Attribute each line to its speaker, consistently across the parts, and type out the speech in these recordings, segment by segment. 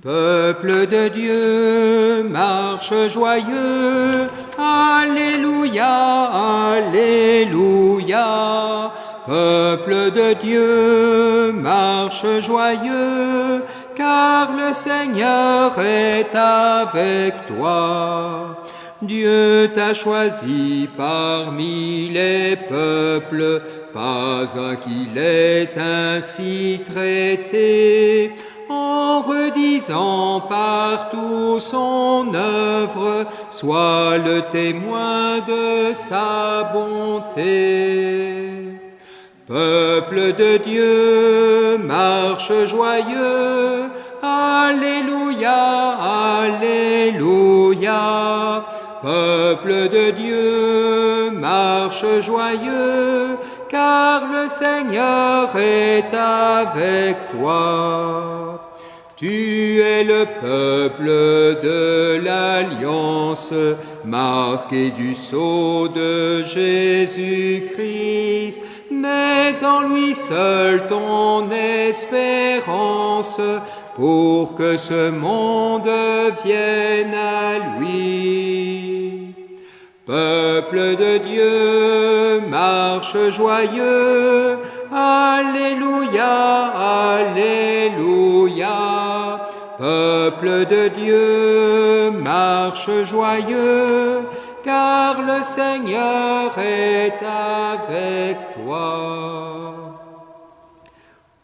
Speaker 1: Peuple de Dieu, marche joyeux, Alléluia, Alléluia. Peuple de Dieu, marche joyeux, car le Seigneur est avec toi. Dieu t'a choisi parmi les peuples, pas un qui l'ait ainsi traité, en redisant partout son œuvre, sois le témoin de sa bonté. Peuple de Dieu, marche joyeux, Alléluia, Alléluia. Peuple de Dieu, marche joyeux, car le Seigneur est avec toi. Tu es le peuple de l'Alliance, marqué du sceau de Jésus-Christ, mais en lui seul ton espérance, pour que ce monde vienne à lui. Peuple de Dieu, marche joyeux, Alléluia, Alléluia. Peuple de Dieu, marche joyeux, car le Seigneur est avec toi.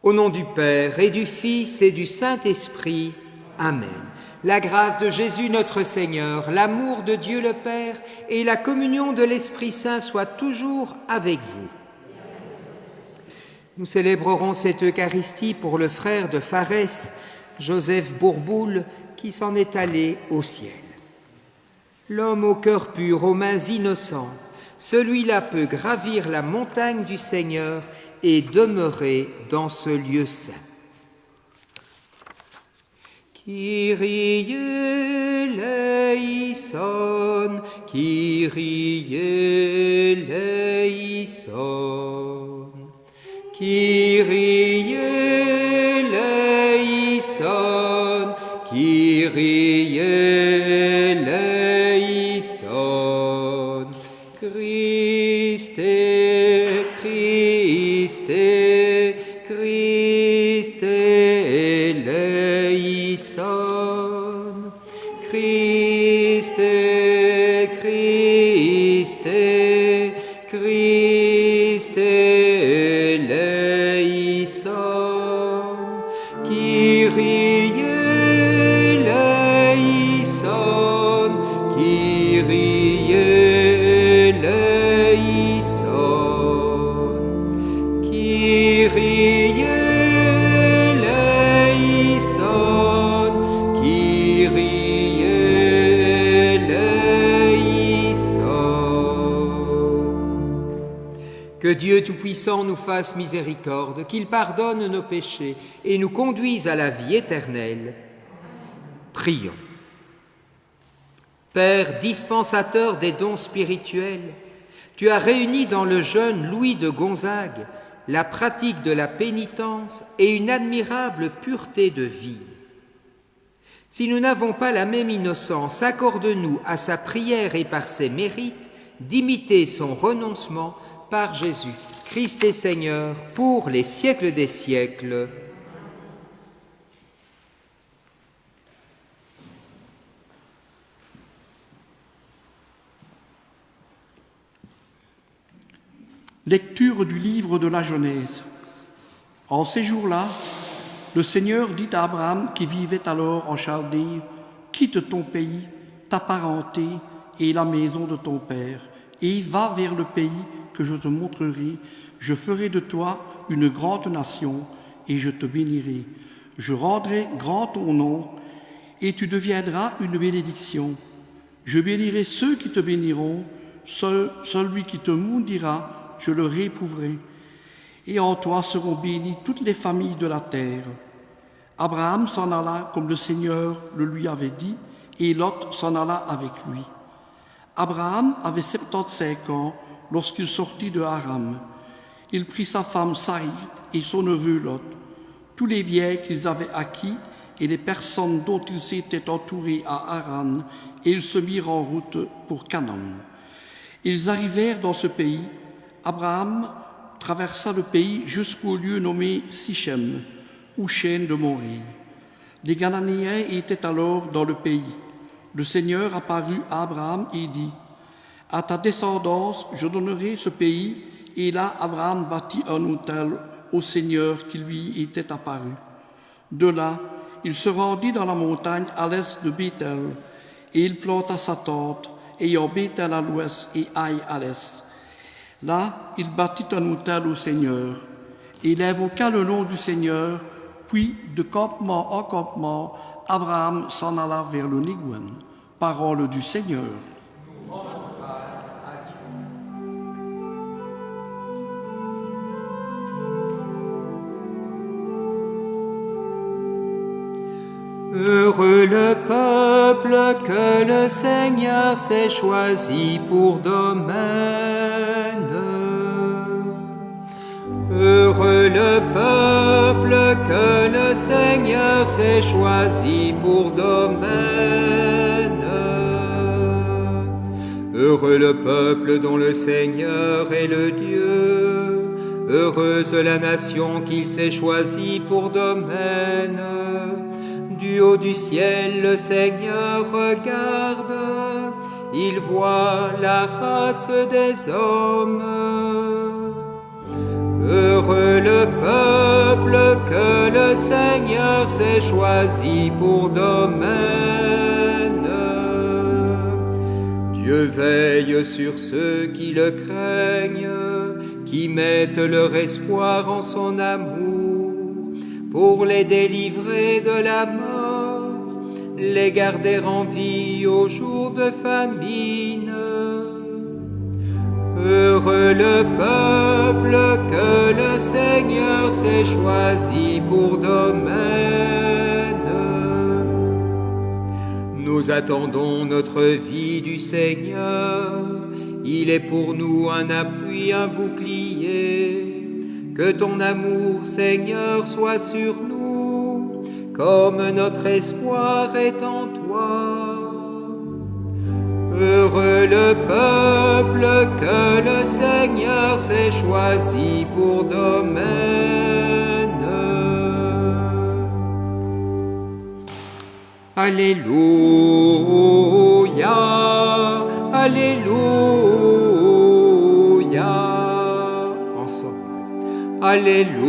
Speaker 1: Au nom du Père et du Fils et du Saint-Esprit, Amen. La grâce de Jésus notre Seigneur, l'amour de Dieu le Père et la communion de l'Esprit Saint soient toujours avec vous. Nous célébrerons cette Eucharistie pour le frère de Pharès, Joseph Bourboul, qui s'en est allé au ciel. L'homme au cœur pur, aux mains innocentes, celui-là peut gravir la montagne du Seigneur et demeurer dans ce lieu saint. Kyrie eleison, Kyrie eleison, Kyrie eleison, Kyrie eleison, Christe, Christe, Christe eleison, Christe, Christe, Christe eleison, Kyrie eleison, Kyrie eleison, Kyrie eleison, Kyrie eleison. Que Dieu Tout-Puissant nous fasse miséricorde, qu'il pardonne nos péchés et nous conduise à la vie éternelle. Prions. Père dispensateur des dons spirituels, tu as réuni dans le jeune Louis de Gonzague la pratique de la pénitence et une admirable pureté de vie. Si nous n'avons pas la même innocence, accorde-nous à sa prière et par ses mérites d'imiter son renoncement par Jésus, Christ et Seigneur, pour les siècles des siècles.
Speaker 2: Lecture du livre de la Genèse. En ces jours-là, le Seigneur dit à Abraham, qui vivait alors en Chaldée, « Quitte ton pays, ta parenté et la maison de ton père, et va vers le pays que je te montrerai. Je ferai de toi une grande nation, et je te bénirai. Je rendrai grand ton nom, et tu deviendras une bénédiction. Je bénirai ceux qui te béniront, celui qui te maudira, je le réprouverai. Et en toi seront bénies toutes les familles de la terre. » Abraham s'en alla comme le Seigneur le lui avait dit, et Lot s'en alla avec lui. Abraham avait 75 ans lorsqu'il sortit de Haran. Il prit sa femme Sarai et son neveu Lot, tous les biens qu'ils avaient acquis et les personnes dont ils s'étaient entourés à Haran, et ils se mirent en route pour Canaan. Ils arrivèrent dans ce pays. Abraham traversa le pays jusqu'au lieu nommé Sichem, ou chaîne de Morée. Les Cananéens étaient alors dans le pays. Le Seigneur apparut à Abraham et dit: « À ta descendance, je donnerai ce pays. » Et là, Abraham bâtit un autel au Seigneur qui lui était apparu. De là, il se rendit dans la montagne à l'est de Béthel, et il planta sa tente, ayant Béthel à l'ouest et Aï à l'est. Là, il bâtit un autel au Seigneur, et il invoqua le nom du Seigneur, puis de campement en campement, Abraham s'en alla vers le Néguin. Parole du Seigneur.
Speaker 1: Heureux le peuple que le Seigneur s'est choisi pour domaine. Heureux le peuple que le Seigneur s'est choisi pour domaine. Heureux le peuple dont le Seigneur est le Dieu. Heureuse la nation qu'il s'est choisie pour domaine. Du haut du ciel, le Seigneur regarde, il voit la race des hommes. Heureux le peuple que le Seigneur s'est choisi pour domaine. Dieu veille sur ceux qui le craignent, qui mettent leur espoir en son amour, pour les délivrer de la mort, les garder en vie au jour de famine. Heureux le peuple que le Seigneur s'est choisi pour domaine. Nous attendons notre vie du Seigneur, il est pour nous un appui, un bouclier. Que ton amour, Seigneur, soit sur nous, comme notre espoir est en toi. Heureux le peuple que le Seigneur s'est choisi pour domaine. Alléluia, Alléluia. Alléluia,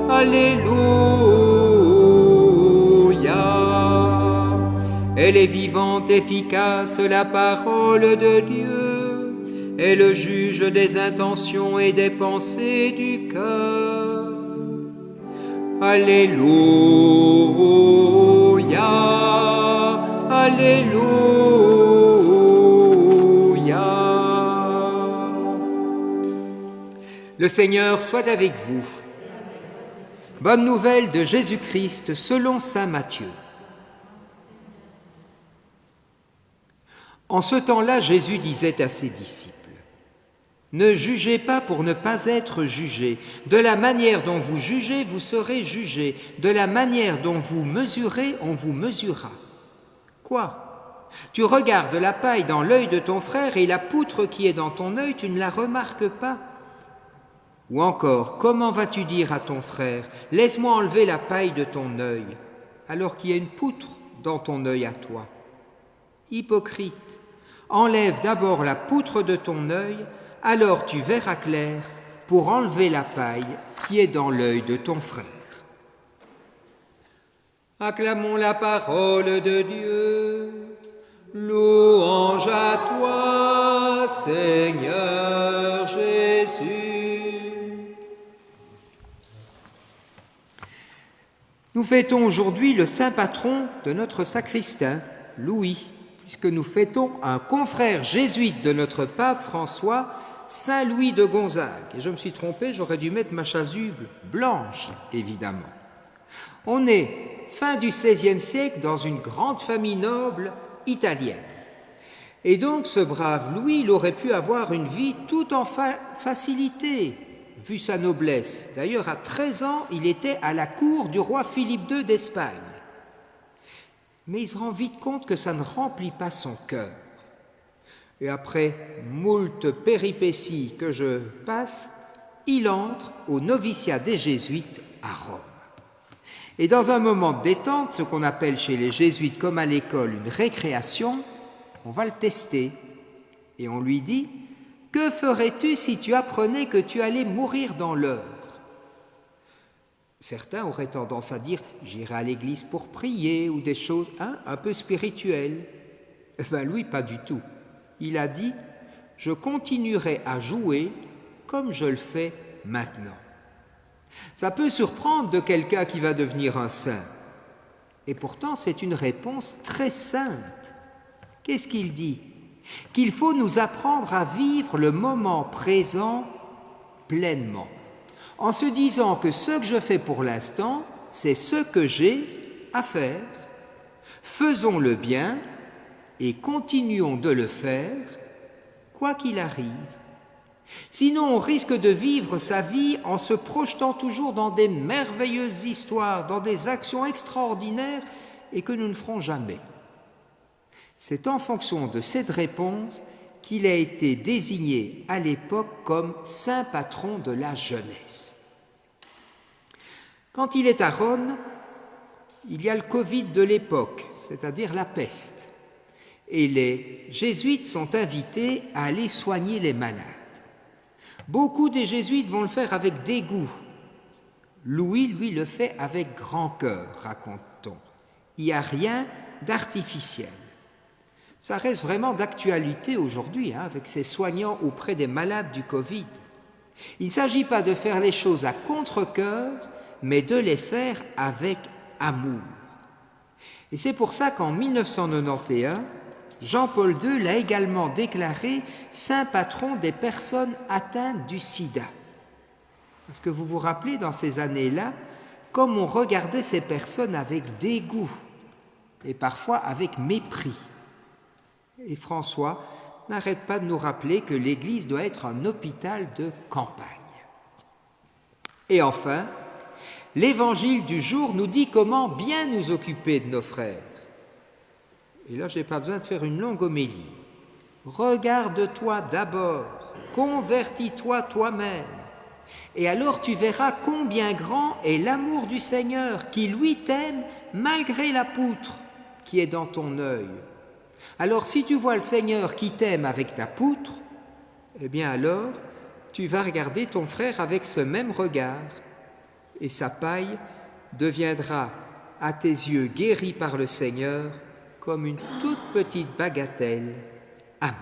Speaker 1: Alléluia. Elle est vivante, efficace, la parole de Dieu. Elle juge des intentions et des pensées du cœur. Alléluia, Alléluia. Le Seigneur soit avec vous. Bonne nouvelle de Jésus-Christ selon saint Matthieu. En ce temps-là, Jésus disait à ses disciples: « Ne jugez pas pour ne pas être jugés. De la manière dont vous jugez, vous serez jugés. De la manière dont vous mesurez, on vous mesurera. » Quoi ? Tu regardes la paille dans l'œil de ton frère et la poutre qui est dans ton œil, tu ne la remarques pas ? Ou encore, comment vas-tu dire à ton frère: « Laisse-moi enlever la paille de ton œil », alors qu'il y a une poutre dans ton œil à toi ? Hypocrite, enlève d'abord la poutre de ton œil, alors tu verras clair pour enlever la paille qui est dans l'œil de ton frère. Acclamons la parole de Dieu. Louange à toi, Seigneur Jésus. Nous fêtons aujourd'hui le saint patron de notre sacristain, Louis, puisque nous fêtons un confrère jésuite de notre pape François, Saint Louis de Gonzague. Et je me suis trompé, j'aurais dû mettre ma chasuble blanche, évidemment. On est fin du XVIe siècle dans une grande famille noble italienne. Et donc ce brave Louis, il aurait pu avoir une vie tout en facilité, vu sa noblesse. D'ailleurs, à 13 ans, il était à la cour du roi Philippe II d'Espagne. Mais il se rend vite compte que ça ne remplit pas son cœur. Et après moult péripéties que je passe, il entre au noviciat des Jésuites à Rome. Et dans un moment de détente, ce qu'on appelle chez les Jésuites comme à l'école une récréation, on va le tester. Et on lui dit « Que ferais-tu si tu apprenais que tu allais mourir dans l'heure ?» Certains auraient tendance à dire « J'irai à l'église pour prier » ou des choses un peu spirituelles. Lui, pas du tout. Il a dit « Je continuerai à jouer comme je le fais maintenant ». Ça peut surprendre de quelqu'un qui va devenir un saint. Et pourtant, c'est une réponse très sainte. Qu'est-ce qu'il dit ? Qu'il faut nous apprendre à vivre le moment présent pleinement, en se disant que ce que je fais pour l'instant, c'est ce que j'ai à faire. Faisons le bien et continuons de le faire, quoi qu'il arrive. Sinon, on risque de vivre sa vie en se projetant toujours dans des merveilleuses histoires, dans des actions extraordinaires et que nous ne ferons jamais. C'est en fonction de cette réponse qu'il a été désigné à l'époque comme saint patron de la jeunesse. Quand il est à Rome, il y a le Covid de l'époque, c'est-à-dire la peste, et les jésuites sont invités à aller soigner les malades. Beaucoup des jésuites vont le faire avec dégoût. Louis, lui, le fait avec grand cœur, raconte-t-on. Il n'y a rien d'artificiel. Ça reste vraiment d'actualité aujourd'hui, avec ces soignants auprès des malades du Covid. Il ne s'agit pas de faire les choses à contre-cœur, mais de les faire avec amour. Et c'est pour ça qu'en 1991, Jean-Paul II l'a également déclaré saint patron des personnes atteintes du sida. Parce que vous vous rappelez, dans ces années-là, comme on regardait ces personnes avec dégoût et parfois avec mépris. Et François n'arrête pas de nous rappeler que l'Église doit être un hôpital de campagne. Et enfin, l'Évangile du jour nous dit comment bien nous occuper de nos frères. Et là, je n'ai pas besoin de faire une longue homélie. Regarde-toi d'abord, convertis-toi toi-même, et alors tu verras combien grand est l'amour du Seigneur qui, lui, t'aime malgré la poutre qui est dans ton œil. Alors, si tu vois le Seigneur qui t'aime avec ta poutre, eh bien alors, tu vas regarder ton frère avec ce même regard, et sa paille deviendra à tes yeux guérie par le Seigneur comme une toute petite bagatelle. Amen.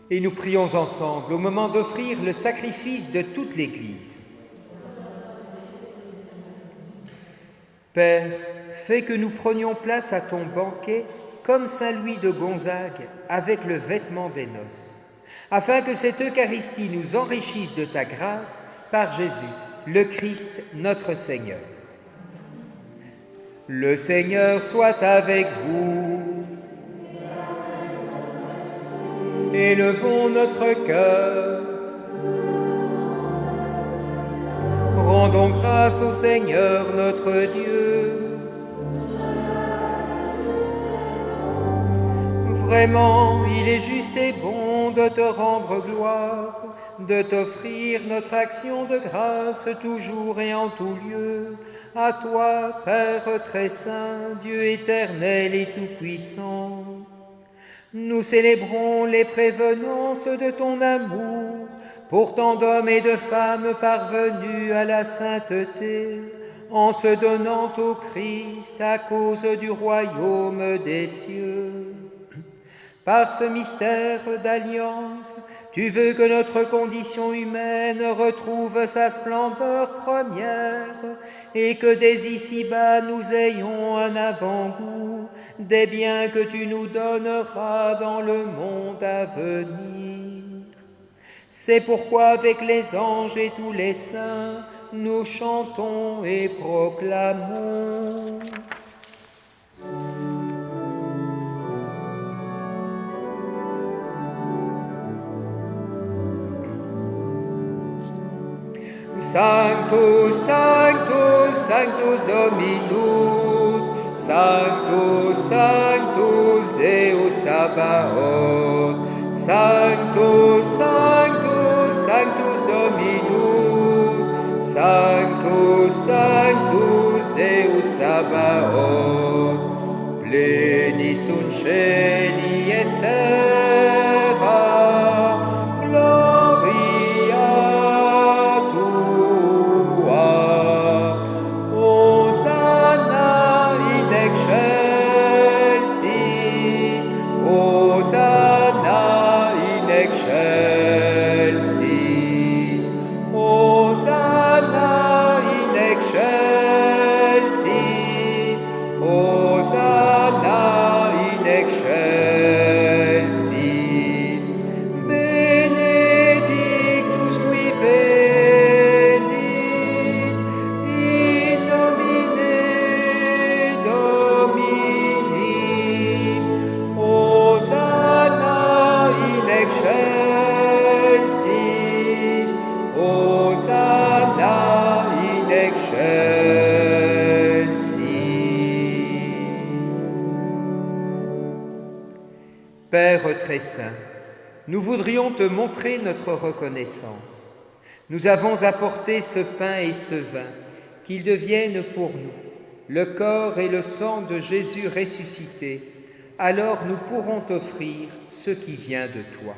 Speaker 1: Et nous prions ensemble au moment d'offrir le sacrifice de toute l'Église. Père, fais que nous prenions place à ton banquet comme Saint Louis de Gonzague avec le vêtement des noces, afin que cette Eucharistie nous enrichisse de ta grâce par Jésus, le Christ, notre Seigneur. Le Seigneur soit avec vous. Élevons notre cœur. Rendons grâce au Seigneur notre Dieu. Vraiment, il est juste et bon de te rendre gloire, de t'offrir notre action de grâce toujours et en tout lieu. À toi, Père très saint, Dieu éternel et tout-puissant. Nous célébrons les prévenances de ton amour pour tant d'hommes et de femmes parvenus à la sainteté, en se donnant au Christ à cause du royaume des cieux. Par ce mystère d'alliance, tu veux que notre condition humaine retrouve sa splendeur première et que dès ici-bas nous ayons un avant-goût des biens que tu nous donneras dans le monde à venir. C'est pourquoi avec les anges et tous les saints, nous chantons et proclamons. Sanctus, Sanctus, Sanctus Dominus, Sanctus, Sanctus Deus Sabaoth, Sanctus, Sanctus, Sanctus Dominus, Sanctus, Sanctus Deus Sabaoth, pleni sunt caeli et terra, gloria tua, Hosanna in excelsis, Hosanna in excelsis, Hosanna in excelsis, Hosanna in excelsis, benedictus qui venit in nomine Domini, Hosanna in excelsis, Hosanna in excelsis. Père très saint, nous voudrions te montrer notre reconnaissance. Nous avons apporté ce pain et ce vin, qu'ils deviennent pour nous le corps et le sang de Jésus ressuscité. Alors nous pourrons t'offrir ce qui vient de toi.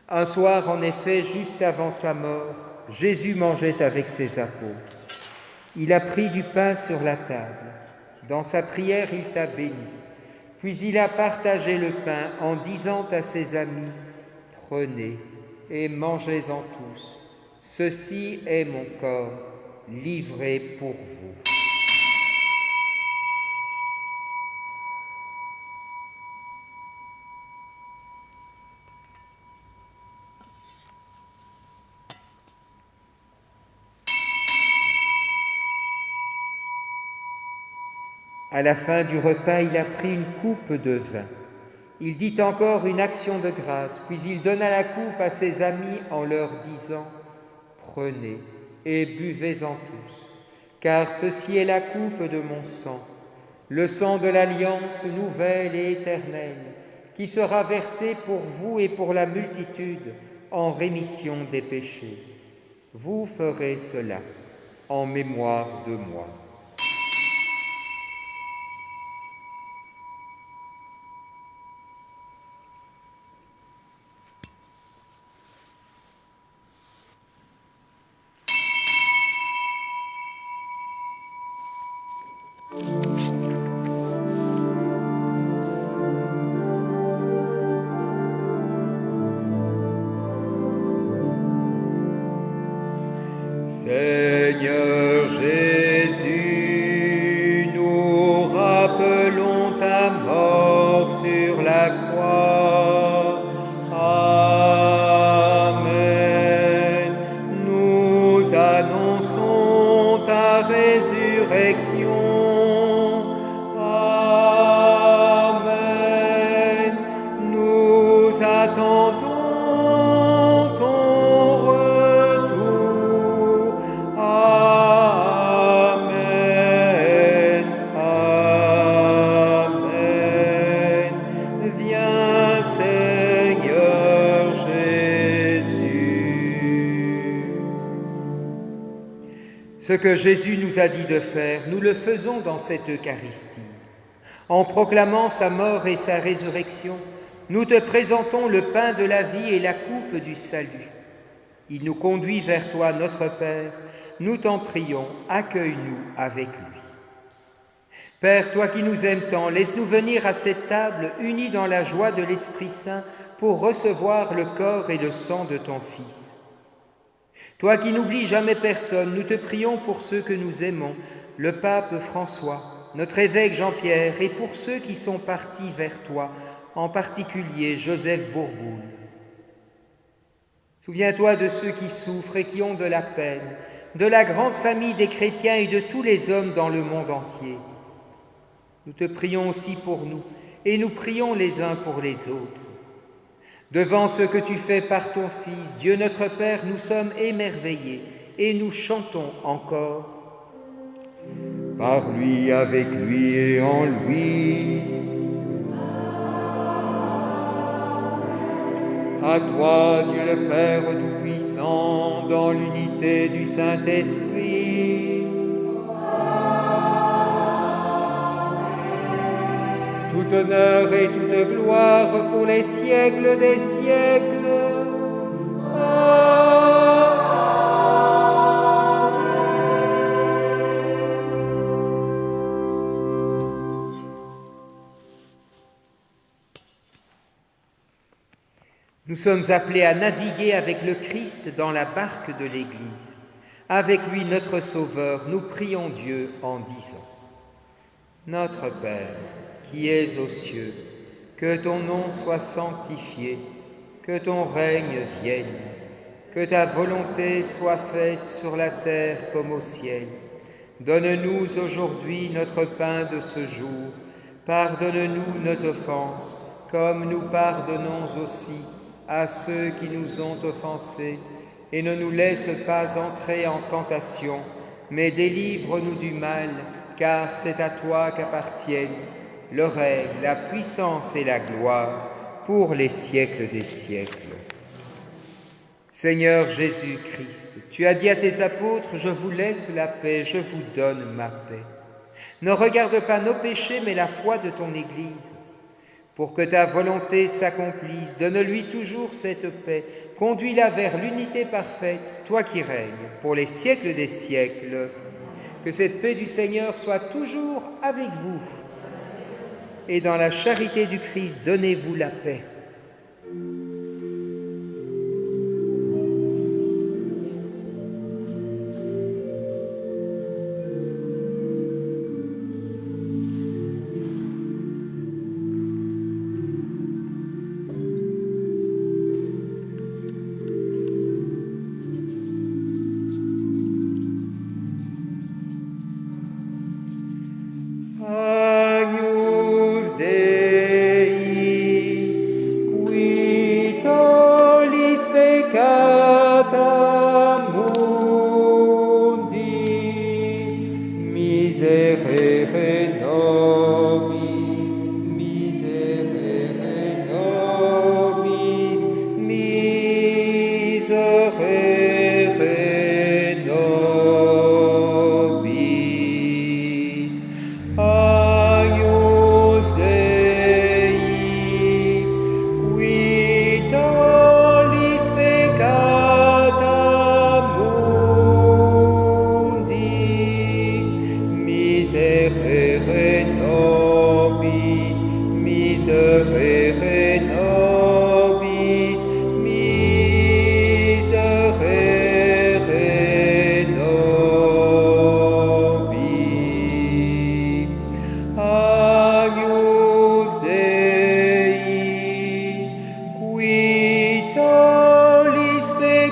Speaker 1: Un soir, en effet, juste avant sa mort, Jésus mangeait avec ses apôtres. Il a pris du pain sur la table. Dans sa prière, il t'a béni. Puis il a partagé le pain en disant à ses amis, « Prenez et mangez-en tous. Ceci est mon corps, livré pour vous. » À la fin du repas, il a pris une coupe de vin. Il dit encore une action de grâce, puis il donna la coupe à ses amis en leur disant « Prenez et buvez-en tous, car ceci est la coupe de mon sang, le sang de l'alliance nouvelle et éternelle, qui sera versé pour vous et pour la multitude en rémission des péchés. Vous ferez cela en mémoire de moi. » Seigneur Jésus, nous rappelons ta mort sur la croix. Amen. Nous annonçons ta résurrection. Amen. Nous attendons ton retour. Amen. Amen. Viens, Seigneur Jésus. Ce que Jésus nous a dit de faire, nous le faisons dans cette Eucharistie. En proclamant sa mort et sa résurrection, nous te présentons le pain de la vie et la coupe du salut. Il nous conduit vers toi, notre Père. Nous t'en prions, accueille-nous avec lui. Père, toi qui nous aimes tant, laisse-nous venir à cette table unis dans la joie de l'Esprit Saint pour recevoir le corps et le sang de ton Fils. Toi qui n'oublies jamais personne, nous te prions pour ceux que nous aimons, le pape François, notre évêque Jean-Pierre, et pour ceux qui sont partis vers toi, en particulier Joseph Bourboul. Souviens-toi de ceux qui souffrent et qui ont de la peine, de la grande famille des chrétiens et de tous les hommes dans le monde entier. Nous te prions aussi pour nous, et nous prions les uns pour les autres. Devant ce que tu fais par ton Fils, Dieu notre Père, nous sommes émerveillés, et nous chantons encore. Par lui, avec lui et en lui. À toi, Dieu le Père Tout-Puissant, dans l'unité du Saint-Esprit. Tout honneur et toute gloire pour les siècles des siècles. Nous sommes appelés à naviguer avec le Christ dans la barque de l'Église. Avec lui, notre Sauveur, nous prions Dieu en disant : Notre Père, qui es aux cieux, que ton nom soit sanctifié, que ton règne vienne, que ta volonté soit faite sur la terre comme au ciel. Donne-nous aujourd'hui notre pain de ce jour. Pardonne-nous nos offenses, comme nous pardonnons aussi à ceux qui nous ont offensés, et ne nous laisse pas entrer en tentation, mais délivre-nous du mal, car c'est à toi qu'appartiennent le règne, la puissance et la gloire pour les siècles des siècles. Seigneur Jésus-Christ, tu as dit à tes apôtres : je vous laisse la paix, je vous donne ma paix. Ne regarde pas nos péchés, mais la foi de ton Église. Pour que ta volonté s'accomplisse, donne-lui toujours cette paix, conduis-la vers l'unité parfaite, toi qui règnes pour les siècles des siècles. Que cette paix du Seigneur soit toujours avec vous. Et dans la charité du Christ, donnez-vous la paix.
Speaker 3: miserere nobis, miserere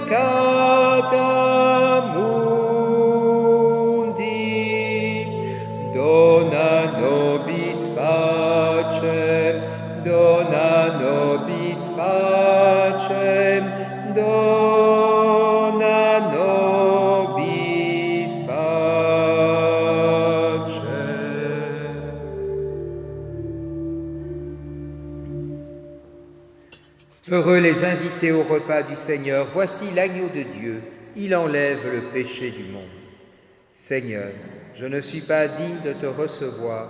Speaker 1: peccata mundi, dona nobis pacem, dona nobis pacem, dona nobis pacem. Heureux les invités au repas du Seigneur, voici l'agneau de Dieu, il enlève le péché du monde. Seigneur, je ne suis pas digne de te recevoir,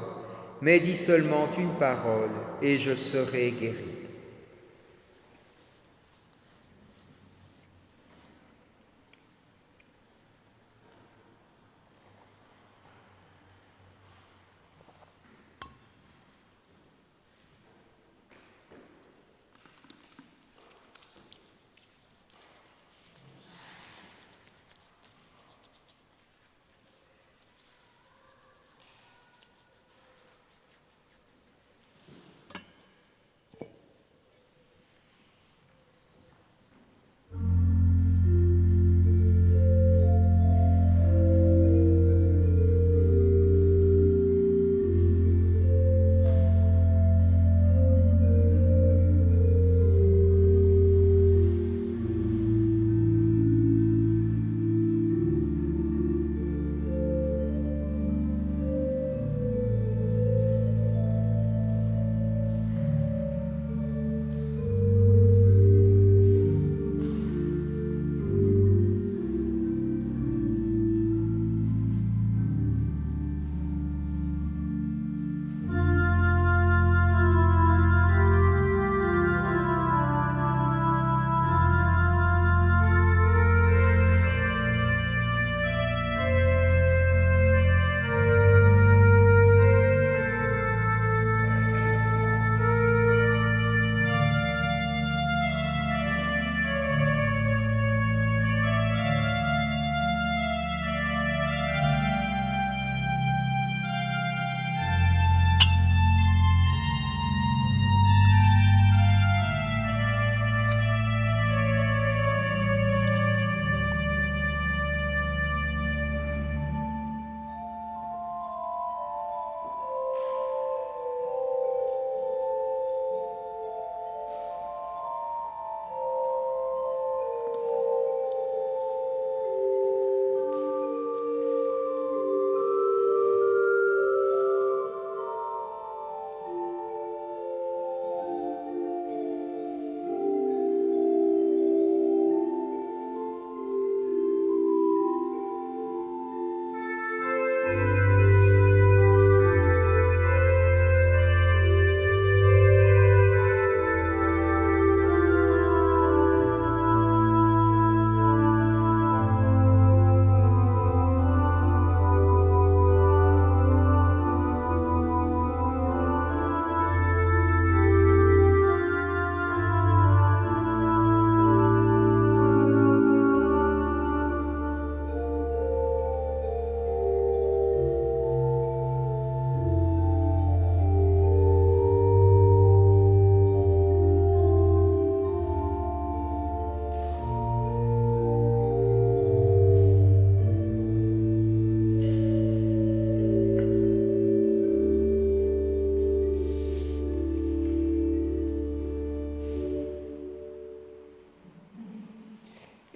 Speaker 1: mais dis seulement une parole et je serai guéri.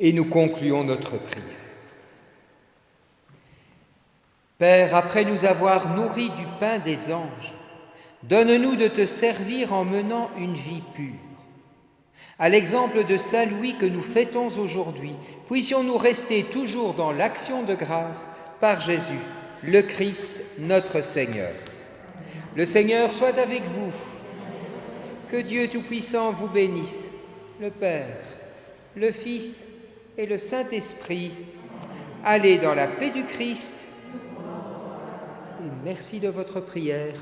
Speaker 1: Et nous concluons notre prière. Père, après nous avoir nourris du pain des anges, donne-nous de te servir en menant une vie pure. À l'exemple de Saint Louis que nous fêtons aujourd'hui, puissions-nous rester toujours dans l'action de grâce par Jésus, le Christ, notre Seigneur. Le Seigneur soit avec vous. Que Dieu Tout-Puissant vous bénisse, le Père, le Fils et le Saint-Esprit. Allez dans la paix du Christ. Merci de votre prière.